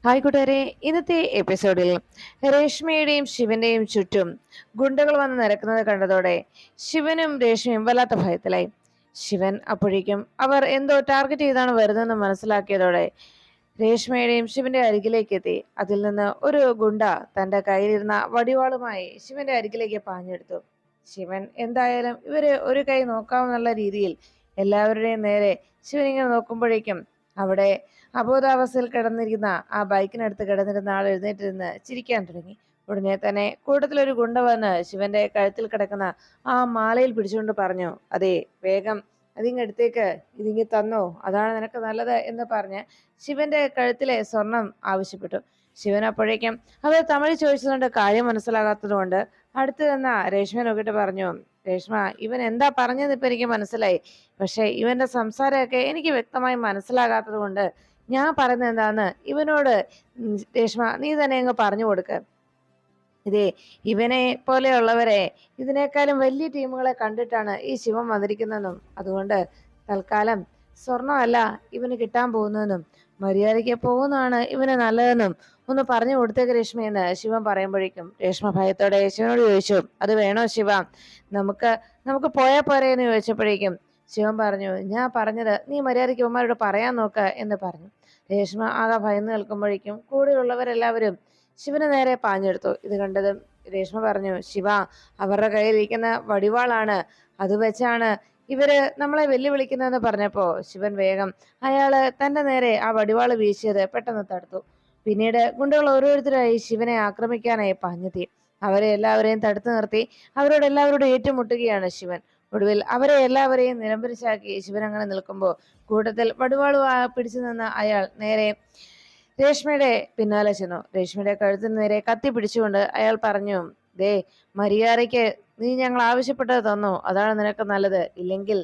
Hi കൂട്ടുകാരെ, ഇന്നത്തെ എപ്പിസോഡിൽ രേഷ്മയുടെയും ശിവന്റെയും ചുറ്റും ഗുണ്ടകൾ വന്ന് നിരക്കുന്നത് കണ്ടതോടെ ശിവനും രേഷ്മയും വല്ലാത്ത ഭയത്തിലായി. ശിവൻ അപ്പോഴേക്കും അവർ എന്തോ ടാർഗറ്റ് ചെയ്താണ് വരുന്നതെന്ന് മനസ്സിലാക്കിയതോടെ രേഷ്മയുടെയും ശിവന്റെ അരികിലേക്ക് എത്തി. അതിൽ നിന്ന് ഒരു ഗുണ്ട തന്റെ കയ്യിലിരുന്ന വടിവാളുമായി ശിവന്റെ അരികിലേക്ക് പാഞ്ഞെടുത്തു. ശിവൻ എന്തായാലും ഇവര് ഒരു കൈ നോക്കാമെന്നുള്ള രീതിയിൽ എല്ലാവരുടെയും നേരെ ശിവൻ ഇങ്ങനെ നോക്കുമ്പോഴേക്കും അവിടെ അബോധാവസ്ഥയിൽ കിടന്നിരിക്കുന്ന ആ ബൈക്കിനടുത്ത് കിടന്നിരുന്ന ആൾ എഴുന്നേറ്റിരുന്ന് ചിരിക്കാൻ തുടങ്ങി. ഉടനെ തന്നെ കൂട്ടത്തിലൊരു ഗുണ്ട വന്ന് ശിവന്റെ കഴുത്തിൽ കിടക്കുന്ന ആ മാലയിൽ പിടിച്ചുകൊണ്ട് പറഞ്ഞു, അതെ, വേഗം അതിങ്ങടുത്തേക്ക്, ഇതിങ്ങി തന്നോ, അതാണ് നിനക്ക് നല്ലത് എന്ന് പറഞ്ഞ് ശിവന്റെ കഴുത്തിലെ സ്വർണം ആവശ്യപ്പെട്ടു. ശിവൻ അപ്പോഴേക്കും അത് തമിഴ് ചോദിച്ചതുകൊണ്ട് കാര്യം മനസ്സിലാകാത്തത് കൊണ്ട് അടുത്ത് നിന്ന രേഷ്മ നോക്കിയിട്ട് പറഞ്ഞു, രേഷ്മ, ഇവൻ എന്താ പറഞ്ഞതെന്ന് ഇപ്പൊ എനിക്ക് മനസ്സിലായി. പക്ഷെ ഇവന്റെ സംസാരമൊക്കെ എനിക്ക് വ്യക്തമായി മനസ്സിലാകാത്തത് കൊണ്ട് ഞാൻ പറയുന്നത് എന്താന്ന് ഇവനോട് രേഷ്മ നീ തന്നെ അങ്ങ് പറഞ്ഞു കൊടുക്ക. ഇതേ, ഇവനെ പോലെയുള്ളവരെ ഇതിനേക്കാളും വലിയ ടീമുകളെ കണ്ടിട്ടാണ് ഈ ശിവൻ വന്നിരിക്കുന്നതെന്നും അതുകൊണ്ട് തൽക്കാലം സ്വർണമല്ല ഇവന് കിട്ടാൻ പോകുന്നതെന്നും മര്യാദയ്ക്ക് പോകുന്നതാണ് ഇവന് നല്ലതെന്നും ഒന്ന് പറഞ്ഞു കൊടുത്തേക്ക് രേഷ്മയെന്ന് ശിവൻ പറയുമ്പോഴേക്കും രേഷ്മ ഭയത്തോടെ ശിവനോട് ചോദിച്ചു, അത് വേണോ ശിവ, നമുക്ക് നമുക്ക് പോയാ പോരെ എന്ന് ചോദിച്ചപ്പോഴേക്കും ശിവൻ പറഞ്ഞു, ഞാൻ പറഞ്ഞത് നീ മര്യാദയ്ക്ക് ഉമ്മാരോട് പറയാൻ നോക്ക എന്ന് പറഞ്ഞു. രേഷ്മ ആകെ ഭയന്ന് നിൽക്കുമ്പോഴേക്കും കൂടെയുള്ളവരെല്ലാവരും ശിവന് നേരെ പാഞ്ഞെടുത്തു. ഇത് കണ്ടതും രേഷ്മ പറഞ്ഞു, ശിവ, അവരുടെ കയ്യിലിരിക്കുന്ന വടിവാളാണ്, അത് വെച്ചാണ് ഇവര് നമ്മളെ വെല്ലുവിളിക്കുന്നതെന്ന് പറഞ്ഞപ്പോ ശിവൻ വേഗം അയാള് തന്റെ നേരെ ആ വടിവാള് വീശിയത് പെട്ടെന്ന് തടുത്തു. പിന്നീട് ഗുണ്ടകൾ ഓരോരുത്തരായി ശിവനെ ആക്രമിക്കാനായി പാഞ്ഞെത്തി. അവരെ എല്ലാവരെയും തടുത്തു നിർത്തി അവരോട് എല്ലാവരോടും ഏറ്റുമുട്ടുകയാണ് ശിവൻ. ഒടുവിൽ അവരെ എല്ലാവരെയും നിലംപരിശാക്കി ശിവൻ അങ്ങനെ നിൽക്കുമ്പോൾ കൂട്ടത്തിൽ വടിവാളു പിടിച്ചു നിന്ന അയാൾ നേരെ രേഷ്മയുടെ പിന്നാലെ ചെന്നു. രേഷ്മയുടെ കഴുത്തിന് നേരെ കത്തി പിടിച്ചുകൊണ്ട് അയാൾ പറഞ്ഞു, ദേ, മര്യാദയ്ക്ക് നീ ഞങ്ങൾ ആവശ്യപ്പെട്ടത് തന്നു, അതാണ് നിനക്ക് നല്ലത്, ഇല്ലെങ്കിൽ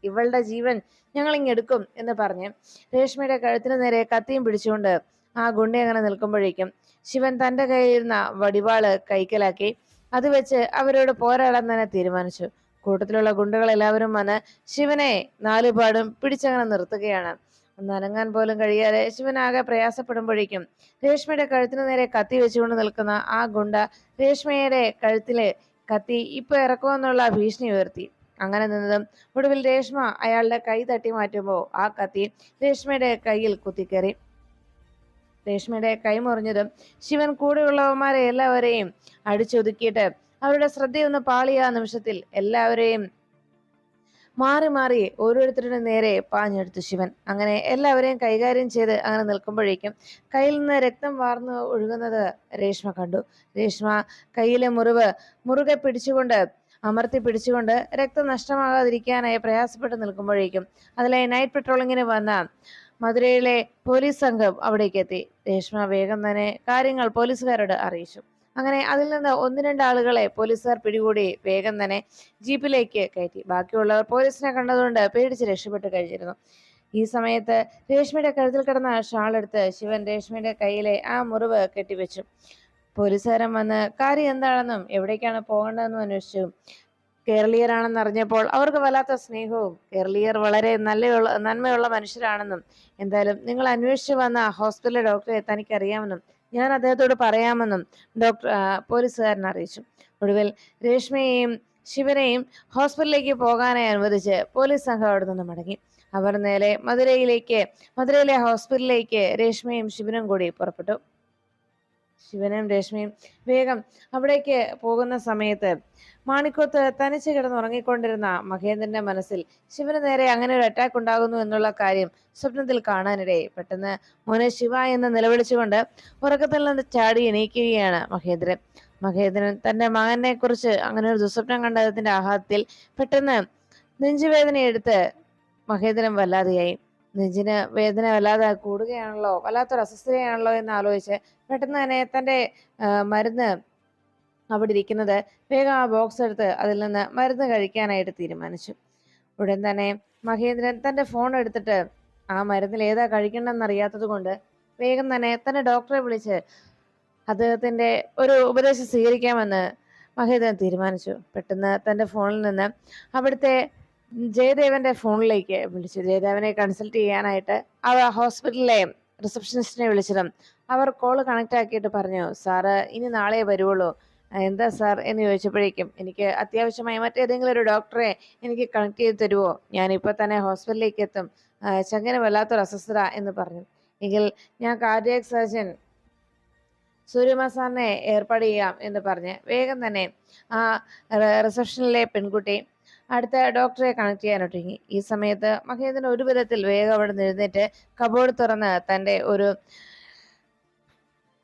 ഇവളുടെ ജീവൻ ഞങ്ങൾ ഇങ്ങെടുക്കും എന്ന് പറഞ്ഞ് രേഷ്മയുടെ കഴുത്തിന് നേരെ കത്തിയും പിടിച്ചുകൊണ്ട് ആ ഗുണ്ട അങ്ങനെ നിൽക്കുമ്പോഴേക്കും ശിവൻ തന്റെ കയ്യിരുന്ന വടിവാള് കൈക്കലാക്കി അത് വെച്ച് അവരോട് പോരാടാൻ തന്നെ തീരുമാനിച്ചു. കൂട്ടത്തിലുള്ള ഗുണ്ടകൾ എല്ലാവരും വന്ന് ശിവനെ നാലുപാടും പിടിച്ചങ്ങനെ നിർത്തുകയാണ്. ഒന്ന് അനങ്ങാൻ പോലും കഴിയാതെ ശിവനാകെ പ്രയാസപ്പെടുമ്പോഴേക്കും രേഷ്മയുടെ കഴുത്തിന് നേരെ കത്തി വെച്ചുകൊണ്ട് നിൽക്കുന്ന ആ ഗുണ്ട രേഷ്മയുടെ കഴുത്തിലെ കത്തി ഇപ്പൊ ഇറക്കുമെന്നുള്ള ഭീഷണി ഉയർത്തി. അങ്ങനെ നിന്നതും ഒടുവിൽ രേഷ്മ അയാളുടെ കൈ തട്ടി മാറ്റുമ്പോൾ ആ കത്തി രേഷ്മയുടെ കയ്യിൽ കുത്തിക്കയറി. രേഷ്മയുടെ കൈ മുറിഞ്ഞതും ശിവൻ കൂടെയുള്ളവന്മാരെ എല്ലാവരെയും അടിച്ചൊതുക്കിയിട്ട് അവരുടെ ശ്രദ്ധയൊന്ന് പാളിയ നിമിഷത്തിൽ എല്ലാവരെയും മാറി മാറി ഓരോരുത്തരുടെ നേരെ പാഞ്ഞെടുത്തു ശിവൻ. അങ്ങനെ എല്ലാവരെയും കൈകാര്യം ചെയ്ത് അങ്ങനെ നിൽക്കുമ്പോഴേക്കും കയ്യിൽ നിന്ന് രക്തം വാർന്ന് ഒഴുകുന്നത് രേഷ്മ കണ്ടു. രേഷ്മ കയ്യിലെ മുറിവ് മുറുകെ പിടിച്ചുകൊണ്ട് അമർത്തി പിടിച്ചുകൊണ്ട് രക്തം നഷ്ടമാകാതിരിക്കാനായി പ്രയാസപ്പെട്ട് നിൽക്കുമ്പോഴേക്കും അതിലെ നൈറ്റ് പെട്രോളിങ്ങിന് വന്ന മധുരയിലെ പോലീസ് സംഘം അവിടേക്ക് എത്തി. രേഷ്മ വേഗം തന്നെ കാര്യങ്ങൾ പോലീസുകാരോട് അറിയിച്ചു. അങ്ങനെ അതിൽ നിന്ന് ഒന്ന് രണ്ട് ആളുകളെ പോലീസുകാർ പിടികൂടി വേഗം തന്നെ ജീപ്പിലേക്ക് കയറ്റി. ബാക്കിയുള്ളവർ പോലീസിനെ കണ്ടതുകൊണ്ട് പേടിച്ച് രക്ഷപ്പെട്ട് കഴിഞ്ഞിരുന്നു. ഈ സമയത്ത് രേഷ്മയുടെ കഴുത്തിൽ കിടന്ന ഷാൾ എടുത്ത് ശിവൻ രേഷ്മയുടെ കയ്യിലെ ആ മുറിവ് കെട്ടിവെച്ചു. പോലീസുകാരൻ വന്ന് കാര്യം എന്താണെന്നും എവിടേക്കാണ് പോകേണ്ടതെന്നും അന്വേഷിച്ചു. കേരളീയരാണെന്ന് അറിഞ്ഞപ്പോൾ അവർക്ക് വല്ലാത്ത സ്നേഹവും കേരളീയർ വളരെ നന്മയുള്ള മനുഷ്യരാണെന്നും എന്തായാലും നിങ്ങൾ അന്വേഷിച്ചു വന്ന ഹോസ്പിറ്റലിലെ ഡോക്ടറെ തനിക്കറിയാമെന്നും ഞാൻ അദ്ദേഹത്തോട് പറയാമെന്നും പോലീസുകാരൻ അറിയിച്ചു. ഒടുവിൽ രേഷ്മയെയും ശിവനെയും ഹോസ്പിറ്റലിലേക്ക് പോകാനായി അനുവദിച്ച് പോലീസ് സംഘം അവിടെ നിന്ന് മടങ്ങി. അവർ നേരെ മധുരയിലെ ഹോസ്പിറ്റലിലേക്ക് രേഷ്മയും ശിവനും കൂടി പുറപ്പെട്ടു. ശിവനും രേഷ്മയും വേഗം അവിടേക്ക് പോകുന്ന സമയത്ത് മാണിക്കോത്ത് തനിച്ച് കിടന്നുറങ്ങിക്കൊണ്ടിരുന്ന മഹേന്ദ്രന്റെ മനസ്സിൽ ശിവന് നേരെ അങ്ങനെ ഒരു അറ്റാക്ക് ഉണ്ടാകുന്നു എന്നുള്ള കാര്യം സ്വപ്നത്തിൽ കാണാനിടയായി. പെട്ടെന്ന് മോനെ ശിവ എന്ന് നിലവിളിച്ചുകൊണ്ട് ഉറക്കത്തിൽ നിന്ന് ചാടി എണീക്കുകയാണ് മഹേന്ദ്രൻ. മഹേന്ദ്രൻ തന്റെ മകനെ കുറിച്ച് അങ്ങനെ ഒരു ദുസ്വപ്നം കണ്ടതിന്റെ ആഘാതത്തിൽ പെട്ടെന്ന് നെഞ്ചുവേദന എടുത്ത് മഹേന്ദ്രൻ വല്ലാതെയായി. നെഞ്ചിന് വേദന വല്ലാതെ കൂടുകയാണല്ലോ, വല്ലാത്തൊരു അസ്വസ്ഥതയാണല്ലോ എന്ന് ആലോചിച്ച് പെട്ടെന്ന് തന്നെ തന്റെ മരുന്ന് അവിടെ ഇരിക്കുന്നത് വേഗം ആ ബോക്സ് എടുത്ത് അതിൽ നിന്ന് മരുന്ന് കഴിക്കാനായിട്ട് തീരുമാനിച്ചു. ഉടൻ തന്നെ മഹേന്ദ്രൻ തന്റെ ഫോൺ എടുത്തിട്ട് ആ മരുന്നിൽ ഏതാ കഴിക്കണമെന്ന് അറിയാത്തത് കൊണ്ട് വേഗം തന്നെ തന്റെ ഡോക്ടറെ വിളിച്ച് അദ്ദേഹത്തിന്റെ ഒരു ഉപദേശം സ്വീകരിക്കാമെന്ന് മഹേന്ദ്രൻ തീരുമാനിച്ചു. പെട്ടെന്ന് തന്റെ ഫോണിൽ നിന്ന് അവിടുത്തെ ജയദേവന്റെ ഫോണിലേക്ക് വിളിച്ചു. ജയദേവനെ കൺസൾട്ട് ചെയ്യാനായിട്ട് ആ ഹോസ്പിറ്റലിലെ റിസപ്ഷനിസ്റ്റിനെ വിളിച്ചതും അവർ കോള് കണക്ട് ആക്കിയിട്ട് പറഞ്ഞു, സാറ് ഇനി നാളെ വരുവുള്ളൂ. എന്താ സാർ എന്ന് ചോദിച്ചപ്പോഴേക്കും, എനിക്ക് അത്യാവശ്യമായി മറ്റേതെങ്കിലും ഒരു ഡോക്ടറെ എനിക്ക് കണക്ട് ചെയ്ത് തരുമോ? ഞാനിപ്പോൾ തന്നെ ഹോസ്പിറ്റലിലേക്ക് എത്തും. ചങ്ങനെ വല്ലാത്തൊരു അസ്വസ്ഥത എന്ന് പറഞ്ഞു. എങ്കിൽ ഞാൻ കാർഡിയാക് സർജൻ സൂര്യകുമാർ സാറിനെ ഏർപ്പാട് ചെയ്യാം എന്ന് പറഞ്ഞ് വേഗം തന്നെ ആ റിസപ്ഷനിലെ പെൺകുട്ടി അടുത്ത ഡോക്ടറെ കണക്ട് ചെയ്യാനൊരുങ്ങി. ഈ സമയത്ത് മഹേന്ദ്രൻ ഒരു വിധത്തിൽ വേഗം അവിടെ നിന്ന് എഴുന്നേറ്റ് കബോർഡ് തുറന്ന് തന്റെ ഒരു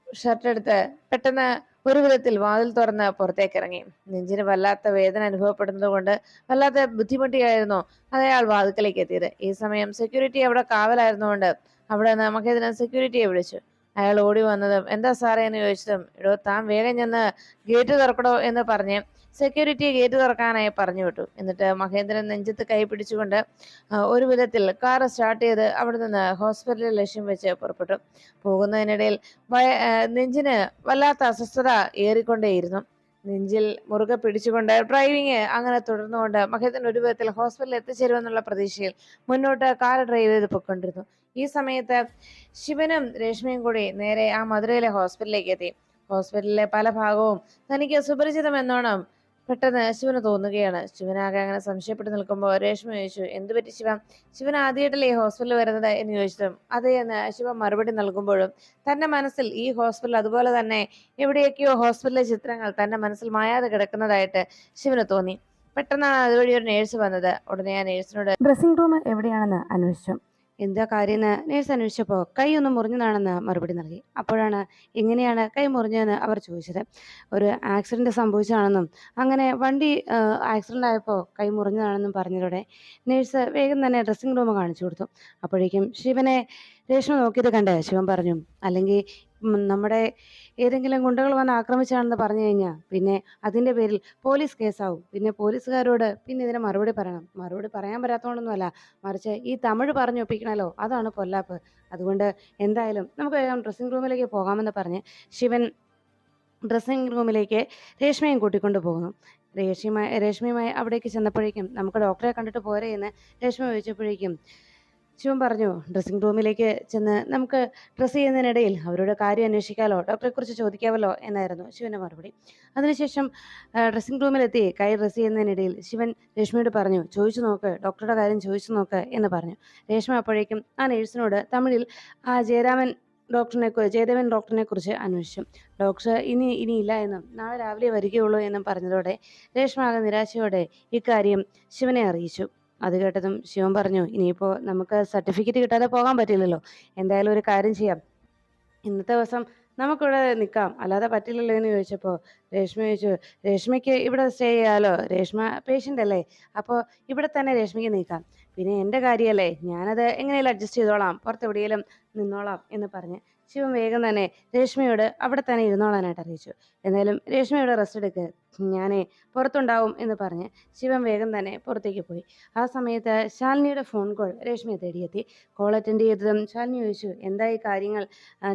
ഷർട്ട് എടുത്ത് പെട്ടെന്ന് ഒരു വിധത്തിൽ വാതിൽ തുറന്ന് പുറത്തേക്ക് ഇറങ്ങി. നെഞ്ചിന് വല്ലാത്ത വേദന അനുഭവപ്പെടുന്നത് കൊണ്ട് വല്ലാത്ത ബുദ്ധിമുട്ടിയായിരുന്നു അയാൾ വാതിക്കലേക്ക് എത്തിയത്. ഈ സമയം സെക്യൂരിറ്റി അവിടെ കാവലായിരുന്നുകൊണ്ട് അവിടെ നിന്ന് മഹേന്ദ്രൻ സെക്യൂരിറ്റിയെ വിളിച്ചു. അയാൾ ഓടി വന്നതും എന്താ സാറേ എന്ന് ചോദിച്ചതും, എടോ താൻ വേഗം ചെന്ന് ഗേറ്റ് തുറക്കടോ എന്ന് പറഞ്ഞ് സെക്യൂരിറ്റിയെ ഗേറ്റ് തുറക്കാനായി പറഞ്ഞു വിട്ടു. എന്നിട്ട് മഹേന്ദ്രൻ നെഞ്ചത്ത് കൈ പിടിച്ചുകൊണ്ട് ഒരു വിധത്തിൽ കാർ സ്റ്റാർട്ട് ചെയ്ത് അവിടെ നിന്ന് ഹോസ്പിറ്റലിൽ ലക്ഷ്യം വെച്ച് പുറപ്പെട്ടു. പോകുന്നതിനിടയിൽ നെഞ്ചിന് വല്ലാത്ത അസ്വസ്ഥത ഏറിക്കൊണ്ടേയിരുന്നു. നെഞ്ചിൽ മുറുകെ പിടിച്ചുകൊണ്ട് ഡ്രൈവിങ് അങ്ങനെ തുടർന്നുകൊണ്ട് മഹേന്ദ്രൻ ഒരു വിധത്തിൽ ഹോസ്പിറ്റലിൽ എത്തിച്ചേരുമെന്നുള്ള പ്രതീക്ഷയിൽ മുന്നോട്ട് കാർ ഡ്രൈവ് ചെയ്ത് പൊയ്ക്കൊണ്ടിരുന്നു. ഈ സമയത്ത് ശിവനും രേഷ്മയും കൂടി നേരെ ആ മധുരയിലെ ഹോസ്പിറ്റലിലേക്ക് എത്തി. ഹോസ്പിറ്റലിലെ പല ഭാഗവും തനിക്ക് സുപരിചിതമെന്നോണം പെട്ടെന്ന് ശിവന് തോന്നുകയാണ്. ശിവനാകെ അങ്ങനെ സംശയപ്പെട്ട് നിൽക്കുമ്പോൾ രേഷ്മ ചോദിച്ചു, എന്ത് പറ്റി ശിവ? ശിവൻ ആദ്യമായിട്ടല്ലേ ഈ ഹോസ്പിറ്റലിൽ വരുന്നത് എന്ന് ചോദിച്ചതും അതേ എന്ന് ശിവ മറുപടി നൽകുമ്പോഴും തന്റെ മനസ്സിൽ ഈ ഹോസ്പിറ്റൽ അതുപോലെ തന്നെ എവിടെയൊക്കെയോ ഹോസ്പിറ്റലിലെ ചിത്രങ്ങൾ തന്റെ മനസ്സിൽ മായാതെ കിടക്കുന്നതായിട്ട് ശിവന് തോന്നി. പെട്ടെന്നാണ് അതുവഴി ഒരു നേഴ്സ് വന്നത്. ഉടനെ ആ നേഴ്സിനോട് ഡ്രസ്സിംഗ് റൂം എവിടെയാണെന്ന് അന്വേഷിച്ചു. എന്താ കാര്യമെന്ന് നേഴ്സ് അന്വേഷിച്ചപ്പോൾ കൈ ഒന്ന് മുറിഞ്ഞതാണെന്ന് മറുപടി നൽകി. അപ്പോഴാണ് എങ്ങനെയാണ് കൈ മുറിഞ്ഞതെന്ന് അവർ ചോദിച്ചത്. ഒരു ആക്സിഡന്റ് സംഭവിച്ചതാണെന്നും അങ്ങനെ വണ്ടി ആക്സിഡന്റ് ആയപ്പോൾ കൈ മുറിഞ്ഞതാണെന്നും പറഞ്ഞതോടെ നേഴ്സ് വേഗം തന്നെ ഡ്രസ്സിംഗ് റൂം കാണിച്ചു കൊടുത്തു. അപ്പോഴേക്കും ശിവനെ രേഷ്മ നോക്കിയത് കണ്ട് ശിവൻ പറഞ്ഞു, അല്ലെങ്കിൽ നമ്മുടെ ഏതെങ്കിലും ഗുണ്ടകൾ വന്ന് ആക്രമിച്ചാണെന്ന് പറഞ്ഞു കഴിഞ്ഞാൽ പിന്നെ അതിൻ്റെ പേരിൽ പോലീസ് കേസാവും. പിന്നെ പോലീസുകാരോട് പിന്നെ ഇതിന് മറുപടി പറയണം. മറുപടി പറയാൻ പറ്റാത്തതുകൊണ്ടൊന്നുമല്ല, മറിച്ച് ഈ തമിഴ് പറഞ്ഞൊപ്പിക്കണല്ലോ, അതാണ് പൊല്ലാപ്പ്. അതുകൊണ്ട് എന്തായാലും നമുക്ക് വേഗം ഡ്രസ്സിംഗ് റൂമിലേക്ക് പോകാമെന്ന് പറഞ്ഞ് ശിവൻ ഡ്രസ്സിംഗ് റൂമിലേക്ക് രേഷ്മയും കൂട്ടിക്കൊണ്ടു പോകുന്നു. രേഷ്മയുമായി അവിടേക്ക് ചെന്നപ്പോഴേക്കും നമുക്ക് ഡോക്ടറെ കണ്ടിട്ട് പോരെ എന്ന് രേഷ്മ ചോദിച്ചപ്പോഴേക്കും ശിവൻ പറഞ്ഞു, ഡ്രസ്സിംഗ് റൂമിലേക്ക് ചെന്ന് നമുക്ക് ഡ്രസ്സ് ചെയ്യുന്നതിനിടയിൽ അവരോട് കാര്യം അന്വേഷിക്കാമല്ലോ, ഡോക്ടറെക്കുറിച്ച് ചോദിക്കാമല്ലോ എന്നായിരുന്നു ശിവൻ്റെ മറുപടി. അതിനുശേഷം ഡ്രസ്സിംഗ് റൂമിലെത്തി കൈ ഡ്രസ്സ് ചെയ്യുന്നതിനിടയിൽ ശിവൻ രേഷ്മയോട് പറഞ്ഞു, ചോദിച്ചു നോക്ക്, ഡോക്ടറുടെ കാര്യം ചോദിച്ചു നോക്ക് എന്ന് പറഞ്ഞു. രേഷ്മ അപ്പോഴേക്കും ആ നേഴ്സിനോട് തമിഴിൽ ആ ജയദേവൻ ഡോക്ടറിനെ കുറിച്ച് അന്വേഷിച്ചു. ഡോക്ടർ ഇനിയില്ല എന്നും നാളെ രാവിലെ വരികയുള്ളൂ എന്നും പറഞ്ഞതോടെ രേഷ്മ ആകെ നിരാശയോടെ ഇക്കാര്യം ശിവനെ അറിയിച്ചു. അത് കേട്ടതും ശിവൻ പറഞ്ഞു, ഇനിയിപ്പോൾ നമുക്ക് സർട്ടിഫിക്കറ്റ് കിട്ടാതെ പോകാൻ പറ്റില്ലല്ലോ, എന്തായാലും ഒരു കാര്യം ചെയ്യാം, ഇന്നത്തെ ദിവസം നമുക്കിവിടെ നിൽക്കാം, അല്ലാതെ പറ്റില്ലല്ലോ എന്ന് ചോദിച്ചപ്പോൾ രേഷ്മ ചോദിച്ചു, രേഷ്മയ്ക്ക് ഇവിടെ സ്റ്റേ ചെയ്യാമല്ലോ, രേഷ്മ പേഷ്യൻ്റ് അല്ലേ, അപ്പോൾ ഇവിടെ തന്നെ രേഷ്മയ്ക്ക് നിൽക്കാം, പിന്നെ എൻ്റെ കാര്യമല്ലേ, ഞാനത് എങ്ങനെയാലും അഡ്ജസ്റ്റ് ചെയ്തോളാം, പുറത്തെവിടെയെങ്കിലും നിന്നോളാം എന്ന് പറഞ്ഞ് ശിവൻ വേഗം തന്നെ രേഷ്മയോട് അവിടെ തന്നെ ഇരുന്നോളാനായിട്ട് അറിയിച്ചു. എന്തായാലും രേഷ്മയോട് റെസ്റ്റ് എടുക്ക്, ഞാനേ പുറത്തുണ്ടാവും എന്ന് പറഞ്ഞ് ശിവൻ വേഗം തന്നെ പുറത്തേക്ക് പോയി. ആ സമയത്ത് ശാലിനിയുടെ ഫോൺ കോൾ രേഷ്മയെ തേടിയെത്തി. കോൾ അറ്റൻഡ് ചെയ്തതും ശാലിനി ചോദിച്ചു, എന്തായി കാര്യങ്ങൾ,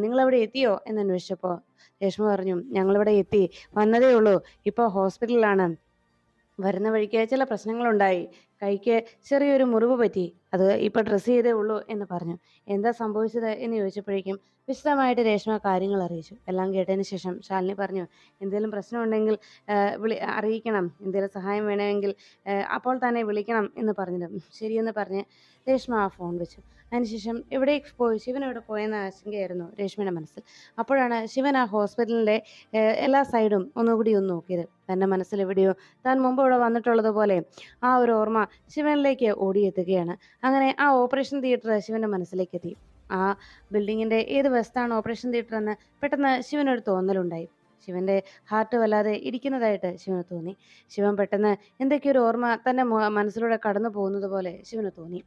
നിങ്ങളവിടെ എത്തിയോ എന്ന് അന്വേഷിച്ചപ്പോൾ രേഷ്മ പറഞ്ഞു, ഞങ്ങളിവിടെ എത്തി, വന്നതേ ഉള്ളൂ, ഇപ്പോൾ ഹോസ്പിറ്റലിലാണ്, വരുന്ന വഴിക്ക് ചില പ്രശ്നങ്ങളുണ്ടായി, കൈക്ക് ചെറിയൊരു മുറിവ് പറ്റി, അത് ഇപ്പോൾ ഡ്രസ്സ് ചെയ്തേ ഉള്ളൂ എന്ന് പറഞ്ഞു. എന്താ സംഭവിച്ചത് എന്ന് ചോദിച്ചപ്പോഴേക്കും വിശദമായിട്ട് രേഷ്മ കാര്യങ്ങൾ അറിയിച്ചു. എല്ലാം കേട്ടതിന് ശേഷം ശാലിനി പറഞ്ഞു, എന്തെങ്കിലും പ്രശ്നമുണ്ടെങ്കിൽ അറിയിക്കണം, എന്തെങ്കിലും സഹായം വേണമെങ്കിൽ അപ്പോൾ തന്നെ വിളിക്കണം എന്ന് പറഞ്ഞത്. ശരിയെന്ന് പറഞ്ഞ് രേഷ്മ ആ ഫോൺ വെച്ചു. അതിനുശേഷം എവിടേക്ക് പോയി, ശിവൻ എവിടെ പോയെന്ന ആശങ്കയായിരുന്നു രേഷ്മയുടെ മനസ്സിൽ. അപ്പോഴാണ് ശിവൻ ആ ഹോസ്പിറ്റലിൻ്റെ എല്ലാ സൈഡും ഒന്നുകൂടി ഒന്ന് നോക്കിയത്. തൻ്റെ മനസ്സിൽ എവിടെയോ താൻ മുമ്പ് ഇവിടെ വന്നിട്ടുള്ളതുപോലെ ആ ഒരു ഓർമ്മ ശിവനിലേക്ക് ഓടിയെത്തുകയാണ്. അങ്ങനെ ആ ഓപ്പറേഷൻ തിയേറ്റർ ശിവൻ്റെ മനസ്സിലേക്ക് എത്തി. ആ ബിൽഡിങ്ങിൻ്റെ ഏത് വശത്താണ് ഓപ്പറേഷൻ തിയേറ്റർ എന്ന് പെട്ടെന്ന് ശിവനൊരു തോന്നലുണ്ടായി. ശിവൻ്റെ ഹാർട്ട് വല്ലാതെ ഇടിക്കുന്നതായിട്ട് ശിവന് തോന്നി. ശിവൻ പെട്ടെന്ന് എന്തൊക്കെയൊരു ഓർമ്മ തൻ്റെ മനസ്സിലൂടെ കടന്നു പോകുന്നത് പോലെ ശിവന് തോന്നി.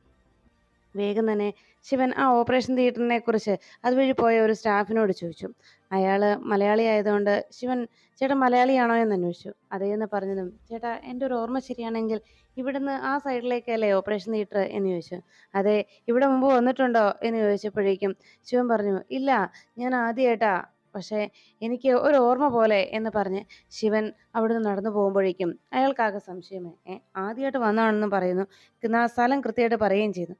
വേഗം തന്നെ ശിവൻ ആ ഓപ്പറേഷൻ തിയേറ്ററിനെ കുറിച്ച് അതുവഴി പോയ ഒരു സ്റ്റാഫിനോട് ചോദിച്ചു. അയാൾ മലയാളി ആയതുകൊണ്ട് ശിവൻ, ചേട്ടാ മലയാളിയാണോ എന്ന് അന്വേഷിച്ചു. അതേന്ന് പറഞ്ഞതും, ചേട്ടാ എൻ്റെ ഒരു ഓർമ്മ ശരിയാണെങ്കിൽ ഇവിടുന്ന് ആ സൈഡിലേക്കല്ലേ ഓപ്പറേഷൻ തിയേറ്റർ എന്ന് ചോദിച്ചു. അതെ, ഇവിടെ മുമ്പ് വന്നിട്ടുണ്ടോ എന്ന് ചോദിച്ചപ്പോഴേക്കും ശിവൻ പറഞ്ഞു, ഇല്ല, ഞാൻ ആദ്യമായിട്ടാ പക്ഷേ എനിക്ക് ഒരു ഓർമ്മ പോലെ എന്ന് പറഞ്ഞ് ശിവൻ അവിടുന്ന് നടന്നു പോകുമ്പോഴേക്കും അയാൾക്കാകെ സംശയമായി. ആദ്യമായിട്ട് വന്നതാണെന്നും പറയുന്നു. ആ സ്ഥലം കൃത്യമായിട്ട് പറയുകയും ചെയ്തു.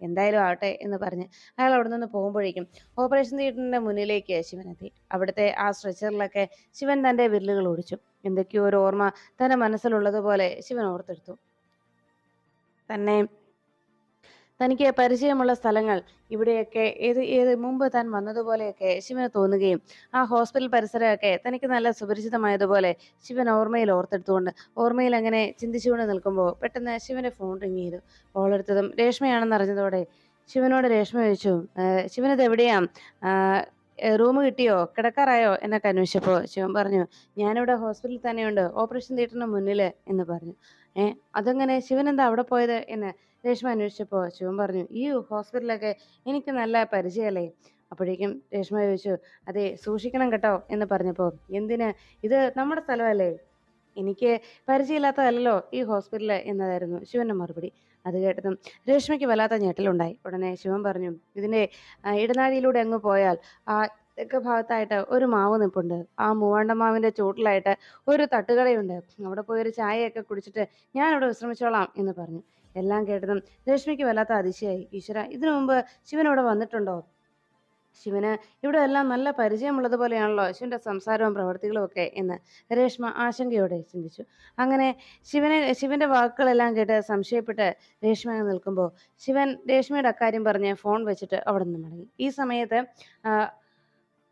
എന്തായാലും ആവട്ടെ എന്ന് പറഞ്ഞ് അയാൾ അവിടെ നിന്ന് പോകുമ്പോഴേക്കും ഓപ്പറേഷൻ തിയേറ്ററിന്റെ മുന്നിലേക്ക് ശിവൻ എത്തി. അവിടുത്തെ ആ സ്ട്രെച്ചറിലൊക്കെ ശിവൻ തന്റെ വിരലുകൾ ഒടിച്ചു. എന്തൊക്കെയോ ഒരു ഓർമ്മ തന്റെ മനസ്സിലുള്ളതുപോലെ ശിവൻ ഓർത്തെടുത്തു. തന്നെ തനിക്ക് പരിചയമുള്ള സ്ഥലങ്ങൾ ഇവിടെയൊക്കെ ഏത് ഏത് മുമ്പ് താൻ വന്നതുപോലെയൊക്കെ ശിവന് തോന്നുകയും ആ ഹോസ്പിറ്റൽ പരിസരമൊക്കെ തനിക്ക് നല്ല സുപരിചിതമായതുപോലെ ശിവൻ ഓർമ്മയിൽ ഓർത്തെടുത്തുകൊണ്ട് ഓർമ്മയിൽ അങ്ങനെ ചിന്തിച്ചുകൊണ്ട് നിൽക്കുമ്പോൾ പെട്ടെന്ന് ശിവന്റെ ഫോൺ റിങ് ചെയ്തു. കോൾ എടുത്തതും രേഷ്മയാണെന്ന് അറിഞ്ഞതോടെ ശിവനോട് രേഷ്മ ചോദിച്ചു, ശിവനത് എവിടെയാ, റൂം കിട്ടിയോ, കിടക്കാറായോ എന്നൊക്കെ അന്വേഷിച്ചപ്പോൾ ശിവൻ പറഞ്ഞു, ഞാനിവിടെ ഹോസ്പിറ്റലിൽ തന്നെയുണ്ട്, ഓപ്പറേഷൻ തിയേറ്ററിന് മുന്നിൽ എന്ന് പറഞ്ഞു. അതെങ്ങനെ, ശിവൻ എന്താ അവിടെ പോയത് എന്ന് രേഷ്മ അന്വേഷിച്ചപ്പോൾ ശിവൻ പറഞ്ഞു, ഈ ഹോസ്പിറ്റലൊക്കെ എനിക്ക് നല്ല പരിചയമല്ലേ. അപ്പോഴേക്കും രേഷ്മ ചോദിച്ചു, അതെ സൂക്ഷിക്കണം കേട്ടോ എന്ന് പറഞ്ഞപ്പോൾ, എന്തിന്, ഇത് നമ്മുടെ സ്ഥലമല്ലേ, എനിക്ക് പരിചയമില്ലാത്തതല്ലോ ഈ ഹോസ്പിറ്റല് എന്നതായിരുന്നു ശിവന്റെ മറുപടി. അത് കേട്ടതും രേഷ്മയ്ക്ക് വല്ലാത്ത ഞെട്ടലുണ്ടായി. ഉടനെ ശിവൻ പറഞ്ഞു, ഇതിന്റെ ഇടനാഴിയിലൂടെ അങ്ങ് പോയാൽ ആ തെക്ക് ഭാഗത്തായിട്ട് ഒരു മാവ് നിൽപ്പുണ്ട്. ആ മൂവാണ്ട മാവിന്റെ ചുവട്ടിലായിട്ട് ഒരു തട്ടുകടയുണ്ട്. അവിടെ പോയി ഒരു ചായയൊക്കെ കുടിച്ചിട്ട് ഞാൻ അവിടെ വിശ്രമിച്ചോളാം എന്ന് പറഞ്ഞു. എല്ലാം കേട്ടതും രശ്മിക്ക് വല്ലാത്ത അതിശയായി. ഈശ്വര, ഇതിനു മുമ്പ് ശിവൻ ഇവിടെ വന്നിട്ടുണ്ടോ? ശിവന് ഇവിടെ എല്ലാം നല്ല പരിചയമുള്ളതുപോലെയാണല്ലോ ശിവന്റെ സംസാരവും പ്രവർത്തികളും ഒക്കെ എന്ന് രേഷ്മ ആശങ്കയോടെ ചിന്തിച്ചു. അങ്ങനെ ശിവന്റെ വാക്കുകളെല്ലാം കേട്ട് സംശയപ്പെട്ട് രേഷ്മ അങ്ങ് നിൽക്കുമ്പോൾ ശിവൻ രേഷ്മയുടെ അക്കാര്യം പറഞ്ഞ് ഫോൺ വെച്ചിട്ട് അവിടെ നിന്ന് മടങ്ങി. ഈ സമയത്ത് ആ,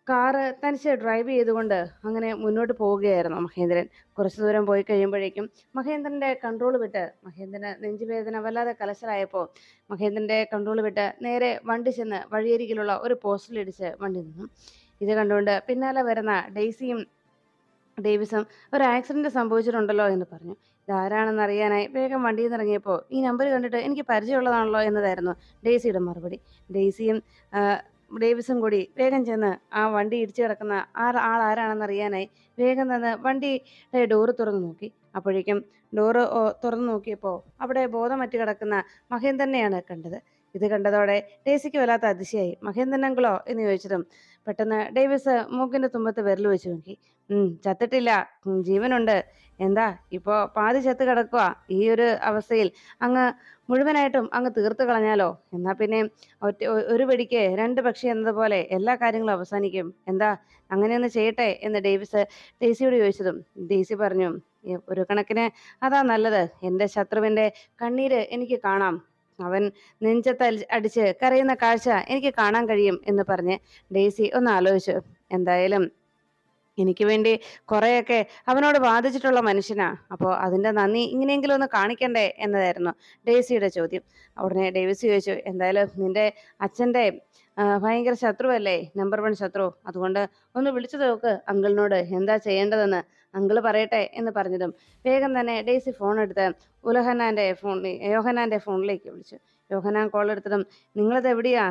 കാറ് തനിച്ച് ഡ്രൈവ് ചെയ്തുകൊണ്ട് അങ്ങനെ മുന്നോട്ട് പോവുകയായിരുന്നു മഹേന്ദ്രൻ. കുറച്ചു ദൂരം പോയി കഴിയുമ്പോഴേക്കും മഹേന്ദ്രന്റെ കൺട്രോൾ വിട്ട്, മഹേന്ദ്രന് നെഞ്ചുവേദന വല്ലാതെ കലശലായപ്പോൾ മഹേന്ദ്രന്റെ കൺട്രോൾ വിട്ട് നേരെ വണ്ടി ചെന്ന് വഴിയരികിലുള്ള ഒരു പോസ്റ്റിലിടിച്ച് വണ്ടി നിന്നു. ഇത് കണ്ടുകൊണ്ട് പിന്നാലെ വരുന്ന ഡെയ്സിയും ഡേവിസും ഒരു ആക്സിഡന്റ് സംഭവിച്ചിട്ടുണ്ടല്ലോ എന്ന് പറഞ്ഞു. ഇതാരാണെന്ന് അറിയാനായി വേഗം വണ്ടിയിൽ നിന്ന് ഇറങ്ങിയപ്പോൾ, ഈ നമ്പർ കണ്ടിട്ട് എനിക്ക് പരിചയമുള്ളതാണല്ലോ എന്നതായിരുന്നു ഡെയ്സിയുടെ മറുപടി. ഡെയ്സിയും ഡേവിസും കൂടി വേഗം ചെന്ന് ആ വണ്ടി ഇടിച്ചു കിടക്കുന്ന ആൾ ആരാണെന്ന് അറിയാനായി വേഗം തന്നെ വണ്ടിയുടെ ഡോറ് തുറന്നു നോക്കി. അപ്പോഴേക്കും ഡോറ് തുറന്നു നോക്കിയപ്പോൾ അവിടെ ബോധമറ്റ് കിടക്കുന്ന മഹേന്ദ്രനെയാണ് കണ്ടത്. ഇത് കണ്ടതോടെ ഡേസിക്ക് വല്ലാത്ത അതിശയായി. മഹേന്ദ്രൻ അങ്കിളോ എന്ന് ചോദിച്ചതും പെട്ടെന്ന് ഡേവിസ് മൂക്കിന്റെ തുമ്പത്ത് വിരൽ വെച്ച് നോക്കി. ചത്തിട്ടില്ല, ജീവനുണ്ട്. എന്താ ഇപ്പോ പാതി ചത്ത് കിടക്കുക, ഈ ഒരു അവസ്ഥയിൽ അങ്ങ് മുഴുവനായിട്ടും അങ്ങ് തീർത്ത് കളഞ്ഞാലോ, എന്നാ പിന്നെ ഒരു വെടിക്ക് രണ്ട് പക്ഷി എന്നതുപോലെ എല്ലാ കാര്യങ്ങളും അവസാനിക്കും. എന്താ അങ്ങനെയൊന്ന് ചെയ്യട്ടെ എന്ന് ഡേസിയോട് ചോദിച്ചതും ഡേസി പറഞ്ഞു, ഒരു കണക്കിന് അതാ നല്ലത്. എൻ്റെ ശത്രുവിന്റെ കണ്ണീര് എനിക്ക് കാണാം, അവൻ നെഞ്ചത്ത് അടിച്ച് കരയുന്ന കാഴ്ച എനിക്ക് കാണാൻ കഴിയും എന്ന് പറഞ്ഞ് ഡേസി ഒന്ന് ആലോചിച്ചു. എന്തായാലും എനിക്ക് വേണ്ടി കുറെയൊക്കെ അവനോട് വാദിച്ചിട്ടുള്ള മനുഷ്യനാ, അപ്പോൾ അതിന്റെ നന്ദി ഇങ്ങനെയെങ്കിലും ഒന്ന് കാണിക്കണ്ടേ എന്നതായിരുന്നു ഡേസിയുടെ ചോദ്യം. ഉടനെ ഡേവിസ് ചോദിച്ചു, എന്തായാലും നിന്റെ അച്ഛന്റെ ഭയങ്കര ശത്രുവല്ലേ, നമ്പർ 1 ശത്രു, അതുകൊണ്ട് ഒന്ന് വിളിച്ചു നോക്ക് അങ്കിളിനോട് എന്താ ചെയ്യേണ്ടതെന്ന്, അങ്കിള് പറയട്ടെ എന്ന് പറഞ്ഞതും വേഗം തന്നെ ഡേസി ഫോൺ എടുത്ത് യോഹനാന്റെ ഫോണിലേക്ക് വിളിച്ചു. യോഹനാൻ കോൾ എടുത്തതും, നിങ്ങളത് എവിടെയാ,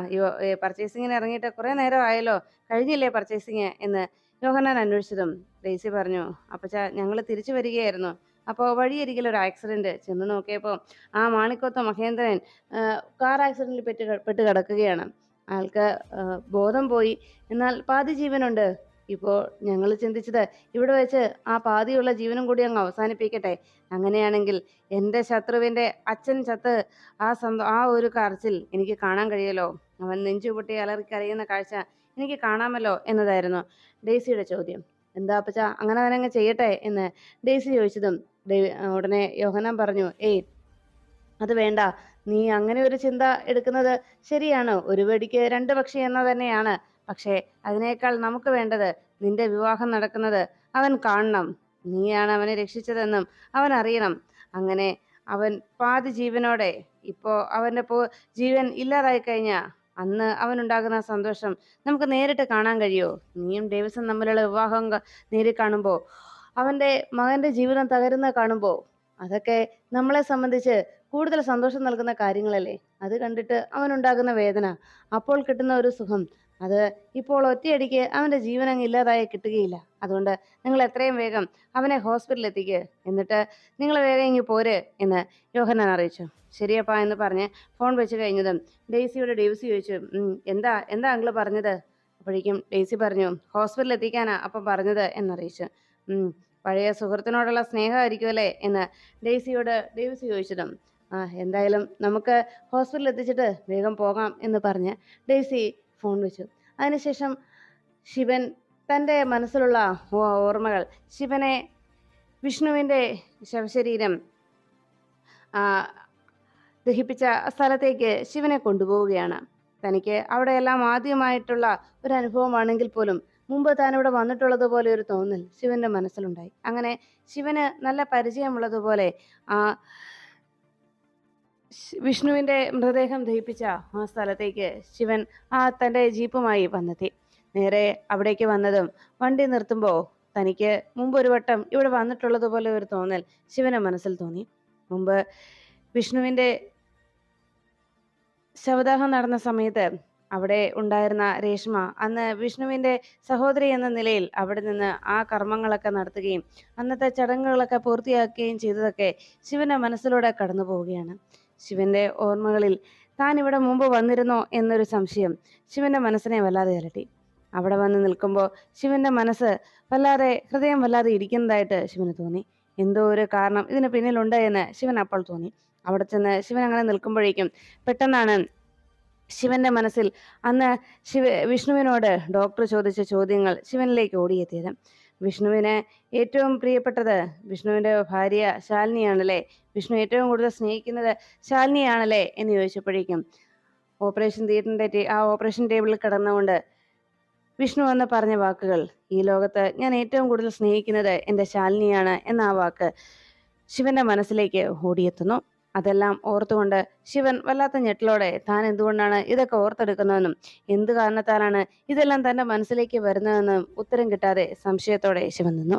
പർച്ചേസിങ്ങിന് ഇറങ്ങിയിട്ട് കുറെ നേരം ആയല്ലോ, കഴിഞ്ഞില്ലേ പർച്ചേസിങ് എന്ന് യോഹന്നാൻ അന്വേഷിച്ചതും ഡെയ്സി പറഞ്ഞു, അപ്പച്ച ഞങ്ങൾ തിരിച്ചു വരികയായിരുന്നു, അപ്പോൾ വഴിയരികിൽ ഒരു ആക്സിഡന്റ്, ചെന്ന് നോക്കിയപ്പോൾ ആ മാണിക്കോത്ത മഹേന്ദ്രൻ കാർ ആക്സിഡന്റിൽ പെട്ട് കിടക്കുകയാണ്. ആൾക്ക് ബോധം പോയി, എന്നാൽ പാതി ജീവനുണ്ട്. ഇപ്പോൾ ഞങ്ങൾ ചിന്തിച്ചത് ഇവിടെ വെച്ച് ആ പാതിയുള്ള ജീവനും കൂടി അങ്ങ് അവസാനിപ്പിക്കട്ടെ. അങ്ങനെയാണെങ്കിൽ എൻ്റെ ശത്രുവിൻ്റെ അച്ഛൻ ചത്ത് ആ ഒരു കരച്ചിൽ എനിക്ക് കാണാൻ കഴിയുമല്ലോ, അവൻ നെഞ്ചുപൊട്ടി അലറിക്കരയുന്ന കാഴ്ച എനിക്ക് കാണാമല്ലോ എന്നതായിരുന്നു ഡേസിയുടെ ചോദ്യം. എന്താ അപ്പച്ച, അങ്ങനെ തന്നെ അങ്ങ് ചെയ്യട്ടെ എന്ന് ഡേസി ചോദിച്ചതും ഉടനെ യോഹന്നാൻ പറഞ്ഞു, അത് വേണ്ട, നീ അങ്ങനെ ഒരു ചിന്ത എടുക്കുന്നത് ശരിയാണ്, ഒരു വെടിക്ക് രണ്ട് പക്ഷി എന്ന തന്നെയാണ്. പക്ഷേ അതിനേക്കാൾ നമുക്ക് വേണ്ടത് നിന്റെ വിവാഹം നടക്കുന്നത് അവൻ കാണണം, നീയാണ് അവനെ രക്ഷിച്ചതെന്നും അവൻ അറിയണം. അങ്ങനെ അവൻ പാതി ജീവനോടെ, ഇപ്പോ അവന്റെ ജീവൻ ഇല്ലാതായി കഴിഞ്ഞാ അന്ന് അവനുണ്ടാകുന്ന സന്തോഷം നമുക്ക് നേരിട്ട് കാണാൻ കഴിയുമോ? നീയും ഡേവിസും തമ്മിലുള്ള വിവാഹം നേരിൽ കാണുമ്പോൾ, അവന്റെ മകന്റെ ജീവിതം തകരുന്ന കാണുമ്പോൾ, അതൊക്കെ നമ്മളെ സംബന്ധിച്ച് കൂടുതൽ സന്തോഷം നൽകുന്ന കാര്യങ്ങളല്ലേ. അത് കണ്ടിട്ട് അവനുണ്ടാകുന്ന വേദന, അപ്പോൾ കിട്ടുന്ന ഒരു സുഖം, അത് ഇപ്പോൾ ഒറ്റയടിക്ക് അവന്റെ ജീവൻ അങ്ങ് ഇല്ലാതായി കിട്ടുകയില്ല. അതുകൊണ്ട് നിങ്ങൾ എത്രയും വേഗം അവനെ ഹോസ്പിറ്റലിൽ എത്തിക്കുക, എന്നിട്ട് നിങ്ങൾ വേഗം ഇങ്ങ് പോര് എന്ന് യോഹന്നാൻ അറിയിച്ചു. ശരിയപ്പാ എന്ന് പറഞ്ഞ് ഫോൺ വെച്ച് കഴിഞ്ഞതും ഡേവിസ് ചോദിച്ചു, എന്താ അങ്കിള് പറഞ്ഞത്? അപ്പോഴേക്കും ഡെയ്സി പറഞ്ഞു, ഹോസ്പിറ്റലിൽ എത്തിക്കാനാ അപ്പം പറഞ്ഞത് എന്നറിയിച്ചു. പഴയ സുഹൃത്തിനോടുള്ള സ്നേഹമായിരിക്കുമല്ലേ എന്ന് ഡെയ്സി ചോദിച്ചതും, എന്തായാലും നമുക്ക് ഹോസ്പിറ്റലിൽ എത്തിച്ചിട്ട് വേഗം പോകാം എന്ന് പറഞ്ഞ് ഡെയ്സി ഫോൺ വെച്ചു. അതിനുശേഷം ശിവൻ തൻ്റെ മനസ്സിലുള്ള ഓർമ്മകൾ, ശിവനെ വിഷ്ണുവിൻ്റെ ശവശരീരം ആ, ദഹിപ്പിച്ച സ്ഥലത്തേക്ക് ശിവനെ കൊണ്ടുപോവുകയാണ്. തനിക്ക് അവിടെയെല്ലാം ആദ്യമായിട്ടുള്ള ഒരു അനുഭവമാണെങ്കിൽ പോലും മുമ്പ് താൻ ഇവിടെ വന്നിട്ടുള്ളത് പോലെ ഒരു തോന്നൽ ശിവന്റെ മനസ്സിലുണ്ടായി. അങ്ങനെ ശിവന് നല്ല പരിചയമുള്ളതുപോലെ ആ വിഷ്ണുവിന്റെ മൃതദേഹം ദഹിപ്പിച്ച ആ സ്ഥലത്തേക്ക് ശിവൻ തൻ്റെ ജീപ്പുമായി വന്നെത്തി. നേരെ അവിടേക്ക് വന്നതും വണ്ടി നിർത്തുമ്പോൾ തനിക്ക് മുമ്പ് ഒരു വട്ടം ഇവിടെ വന്നിട്ടുള്ളത് പോലെ ഒരു തോന്നൽ ശിവന്റെ മനസ്സിൽ തോന്നി. മുമ്പ് വിഷ്ണുവിന്റെ ശവദാഹം നടന്ന സമയത്ത് അവിടെ ഉണ്ടായിരുന്ന രേഷ്മ അന്ന് വിഷ്ണുവിന്റെ സഹോദരി എന്ന നിലയിൽ അവിടെ നിന്ന് ആ കർമ്മങ്ങളൊക്കെ നടത്തുകയും അന്നത്തെ ചടങ്ങുകളൊക്കെ പൂർത്തിയാക്കുകയും ചെയ്തതൊക്കെ ശിവന്റെ മനസ്സിലൂടെ കടന്നു പോവുകയാണ്. ശിവന്റെ ഓർമ്മകളിൽ താൻ ഇവിടെ മുമ്പ് വന്നിരുന്നോ എന്നൊരു സംശയം ശിവന്റെ മനസ്സിനെ വല്ലാതെ അലട്ടി. അവിടെ വന്ന് നിൽക്കുമ്പോൾ ശിവന്റെ മനസ്സ് ഹൃദയം വല്ലാതെ ഇരിക്കുന്നതായിട്ട് ശിവന് തോന്നി. എന്തോ ഒരു കാരണം ഇതിന് പിന്നിലുണ്ട് എന്ന് ശിവൻ അപ്പോൾ തോന്നി. അവിടെ ചെന്ന് ശിവൻ അങ്ങനെ നിൽക്കുമ്പോഴേക്കും പെട്ടെന്നാണ് ശിവന്റെ മനസ്സിൽ അന്ന് വിഷ്ണുവിനോട് ഡോക്ടർ ചോദിച്ച ചോദ്യങ്ങൾ ശിവനിലേക്ക് ഓടിയെത്തിയത്. വിഷ്ണുവിന് ഏറ്റവും പ്രിയപ്പെട്ടത് വിഷ്ണുവിന്റെ ഭാര്യ ശാലിനിയാണല്ലേ, വിഷ്ണു ഏറ്റവും കൂടുതൽ സ്നേഹിക്കുന്നത് ശാലിനിയാണല്ലേ എന്ന് ചോദിച്ചപ്പോഴേക്കും ഓപ്പറേഷൻ ടേബിളിൽ കിടന്നുകൊണ്ട് വിഷ്ണു എന്ന് പറഞ്ഞ വാക്കുകൾ, ഈ ലോകത്ത് ഞാൻ ഏറ്റവും കൂടുതൽ സ്നേഹിക്കുന്നത് എൻ്റെ ശാലിനിയാണ് എന്ന ആ വാക്ക് ശിവന്റെ മനസ്സിലേക്ക് ഓടിയെത്തുന്നു. അതെല്ലാം ഓർത്തുകൊണ്ട് ശിവൻ വല്ലാത്ത ഞെട്ടലോടെ താൻ എന്തുകൊണ്ടാണ് ഇതൊക്കെ ഓർത്തെടുക്കുന്നതെന്നും എന്ത് കാരണത്താലാണ് ഇതെല്ലാം തൻ്റെ മനസ്സിലേക്ക് വരുന്നതെന്നും ഉത്തരം കിട്ടാതെ സംശയത്തോടെ ശിവൻ നിന്നു.